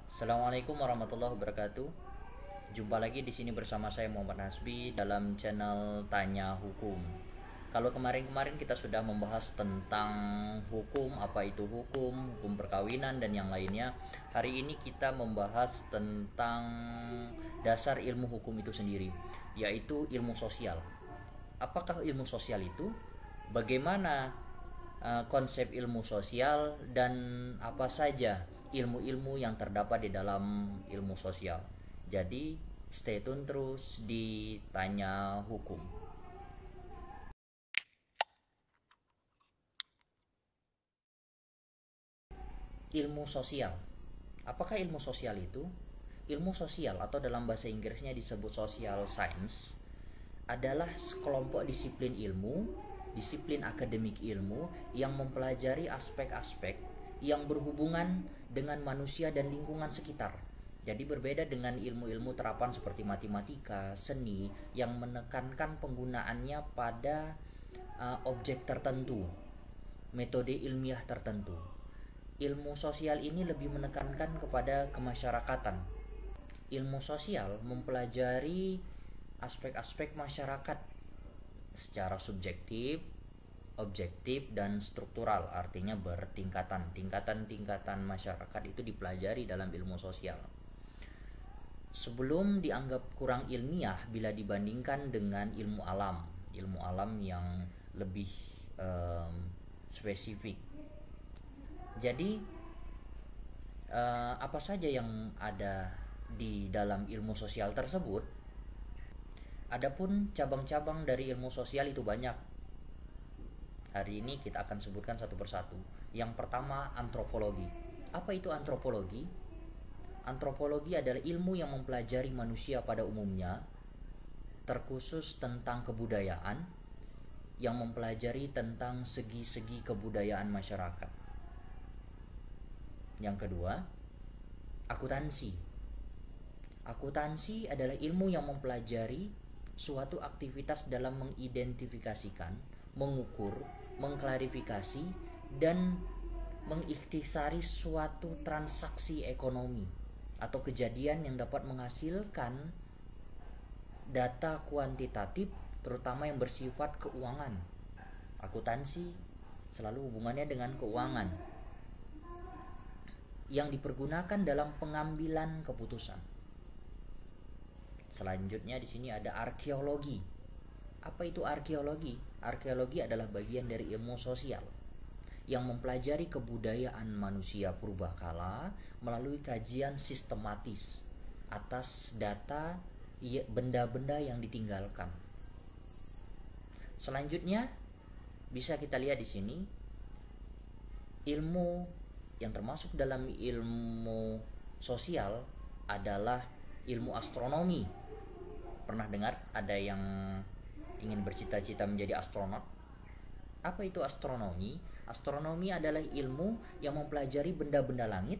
Assalamualaikum warahmatullahi wabarakatuh. Jumpa lagi di sini bersama saya Muhammad Hasbi dalam channel Tanya Hukum. Kalau kemarin-kemarin kita sudah membahas tentang hukum, apa itu hukum, hukum perkawinan dan yang lainnya. Hari ini kita membahas tentang dasar ilmu hukum itu sendiri, yaitu ilmu sosial. Apakah ilmu sosial itu? Bagaimana konsep ilmu sosial dan apa saja ilmu-ilmu yang terdapat di dalam ilmu sosial. Jadi stay tune terus di Tanya Hukum. Ilmu sosial. Apakah ilmu sosial itu? Ilmu sosial atau dalam bahasa Inggrisnya disebut social science adalah sekelompok disiplin ilmu, disiplin akademik ilmu yang mempelajari aspek-aspek yang berhubungan dengan manusia dan lingkungan sekitar. Jadi berbeda dengan ilmu-ilmu terapan seperti matematika, seni yang menekankan penggunaannya pada objek tertentu, metode ilmiah tertentu. Ilmu sosial ini lebih menekankan kepada kemasyarakatan. Ilmu sosial mempelajari aspek-aspek masyarakat secara subjektif, objektif dan struktural, artinya bertingkatan. Tingkatan-tingkatan masyarakat itu dipelajari dalam ilmu sosial. Sebelum dianggap kurang ilmiah bila dibandingkan dengan ilmu alam. Ilmu alam yang lebih spesifik. Jadi apa saja yang ada di dalam ilmu sosial tersebut? Adapun cabang-cabang dari ilmu sosial itu banyak. Hari ini kita akan sebutkan satu persatu. Yang pertama, antropologi. Apa itu antropologi? Antropologi adalah ilmu yang mempelajari manusia pada umumnya, terkhusus tentang kebudayaan, yang mempelajari tentang segi-segi kebudayaan masyarakat. Yang kedua, akuntansi. Akuntansi adalah ilmu yang mempelajari suatu aktivitas dalam mengidentifikasikan, mengukur, mengklarifikasi, dan mengikhtisari suatu transaksi ekonomi atau kejadian yang dapat menghasilkan data kuantitatif, terutama yang bersifat keuangan. Akuntansi selalu hubungannya dengan keuangan yang dipergunakan dalam pengambilan keputusan. Selanjutnya di sini ada arkeologi. Apa itu arkeologi? Arkeologi adalah bagian dari ilmu sosial yang mempelajari kebudayaan manusia purbakala melalui kajian sistematis atas data benda-benda yang ditinggalkan. Selanjutnya bisa kita lihat di sini ilmu yang termasuk dalam ilmu sosial adalah ilmu astronomi. Pernah dengar ada yang ingin bercita-cita menjadi astronot? Apa itu astronomi? Astronomi adalah ilmu yang mempelajari benda-benda langit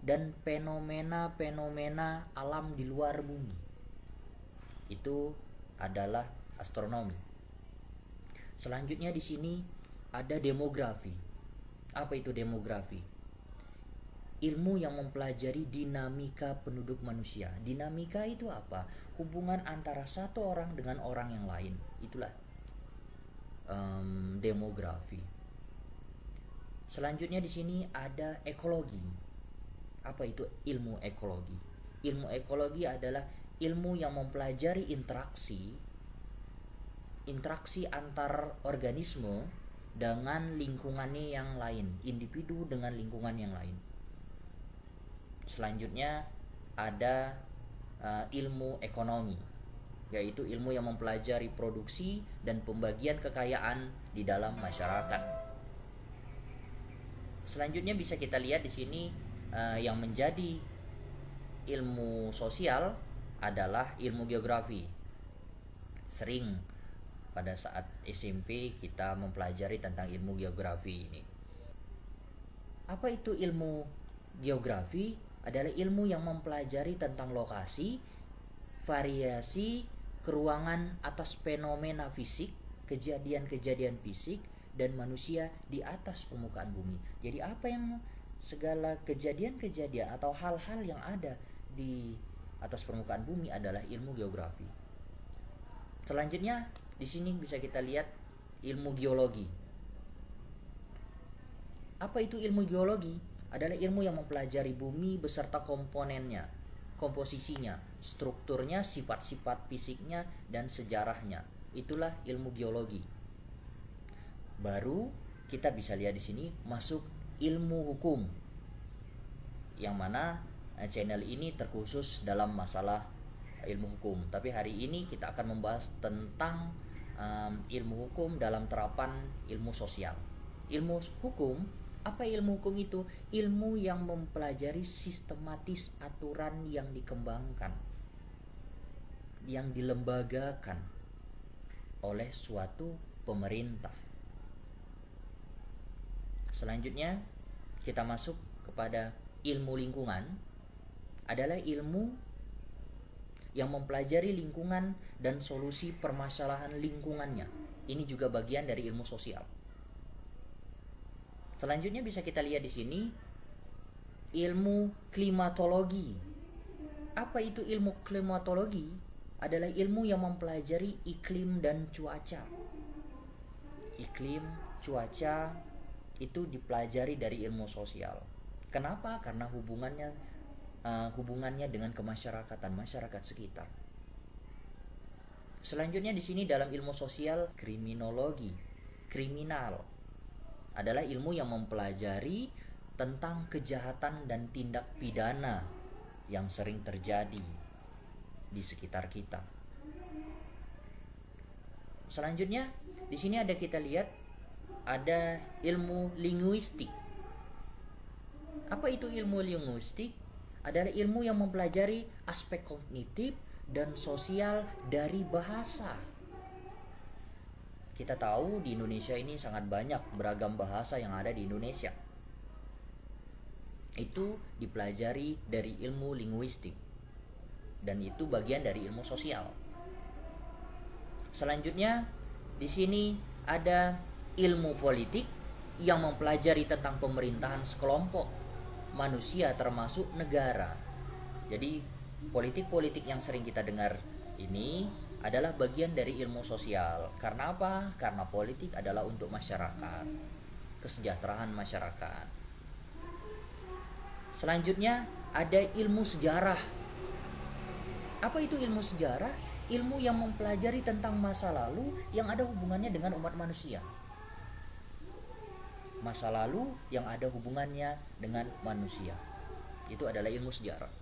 dan fenomena-fenomena alam di luar bumi. Itu adalah astronomi. Selanjutnya di sini ada demografi. Apa itu demografi? Ilmu yang mempelajari dinamika penduduk manusia. Dinamika itu apa? Hubungan antara satu orang dengan orang yang lain. Itulah demografi. Selanjutnya di sini ada ekologi. Apa itu ilmu ekologi? Ilmu ekologi adalah ilmu yang mempelajari interaksi antar organisme dengan lingkungannya yang lain, individu dengan lingkungan yang lain. Selanjutnya ada ilmu ekonomi, yaitu ilmu yang mempelajari produksi dan pembagian kekayaan di dalam masyarakat. Selanjutnya bisa kita lihat di sini yang menjadi ilmu sosial adalah ilmu geografi. Sering pada saat SMP kita mempelajari tentang ilmu geografi ini. Apa itu ilmu geografi? Adalah ilmu yang mempelajari tentang lokasi, variasi, keruangan atas fenomena fisik, kejadian-kejadian fisik dan manusia di atas permukaan bumi. Jadi apa yang segala kejadian-kejadian atau hal-hal yang ada di atas permukaan bumi adalah ilmu geografi. Selanjutnya di sini bisa kita lihat ilmu geologi. Apa itu ilmu geologi? Adalah ilmu yang mempelajari bumi beserta komponennya, komposisinya, strukturnya, sifat-sifat fisiknya, dan sejarahnya. Itulah ilmu geologi. Baru kita bisa lihat di sini masuk ilmu hukum, yang mana channel ini terkhusus dalam masalah ilmu hukum. Tapi hari ini kita akan membahas tentang ilmu hukum dalam terapan ilmu sosial. Ilmu hukum, apa ilmu hukum itu? Ilmu yang mempelajari sistematis aturan yang dikembangkan, yang dilembagakan oleh suatu pemerintah. Selanjutnya kita masuk kepada ilmu lingkungan. Adalah ilmu yang mempelajari lingkungan dan solusi permasalahan lingkungannya. Ini juga bagian dari ilmu sosial. Selanjutnya bisa kita lihat di sini ilmu klimatologi. Apa itu ilmu klimatologi? Adalah ilmu yang mempelajari iklim dan cuaca. Iklim, cuaca itu dipelajari dari ilmu sosial. Kenapa? Karena hubungannya dengan kemasyarakatan, masyarakat sekitar. Selanjutnya di sini dalam ilmu sosial kriminologi. Kriminal adalah ilmu yang mempelajari tentang kejahatan dan tindak pidana yang sering terjadi di sekitar kita. Selanjutnya di sini kita lihat ada ilmu linguistik. Apa itu ilmu linguistik? Adalah ilmu yang mempelajari aspek kognitif dan sosial dari bahasa. Kita tahu di Indonesia ini sangat banyak beragam bahasa yang ada di Indonesia. Itu dipelajari dari ilmu linguistik, dan itu bagian dari ilmu sosial. Selanjutnya di sini ada ilmu politik yang mempelajari tentang pemerintahan sekelompok manusia termasuk negara. Jadi politik-politik yang sering kita dengar ini adalah bagian dari ilmu sosial. Karena apa? Karena politik adalah untuk masyarakat, kesejahteraan masyarakat. Selanjutnya ada ilmu sejarah. Apa itu ilmu sejarah? Ilmu yang mempelajari tentang masa lalu yang ada hubungannya dengan umat manusia. Masa lalu yang ada hubungannya dengan manusia. Itu adalah ilmu sejarah.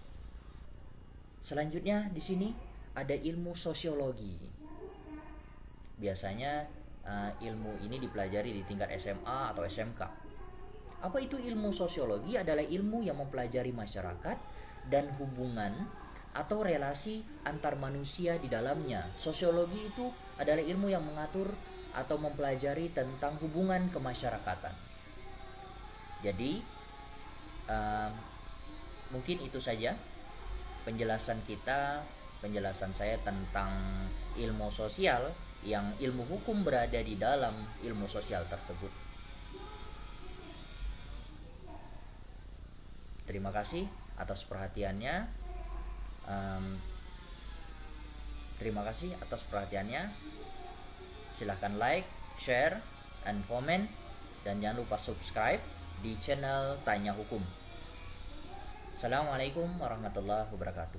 Selanjutnya di sini ada ilmu sosiologi. Biasanya ilmu ini dipelajari di tingkat SMA atau SMK. Apa itu ilmu sosiologi? Adalah ilmu yang mempelajari masyarakat dan hubungan atau relasi antar manusia di dalamnya. Sosiologi itu adalah ilmu yang mengatur atau mempelajari tentang hubungan kemasyarakatan. Jadi mungkin itu saja penjelasan saya tentang ilmu sosial, yang ilmu hukum berada di dalam ilmu sosial tersebut. Terima kasih atas perhatiannya. Silahkan like, share, and comment, dan jangan lupa subscribe di channel Tanya Hukum. Assalamualaikum warahmatullahi wabarakatuh.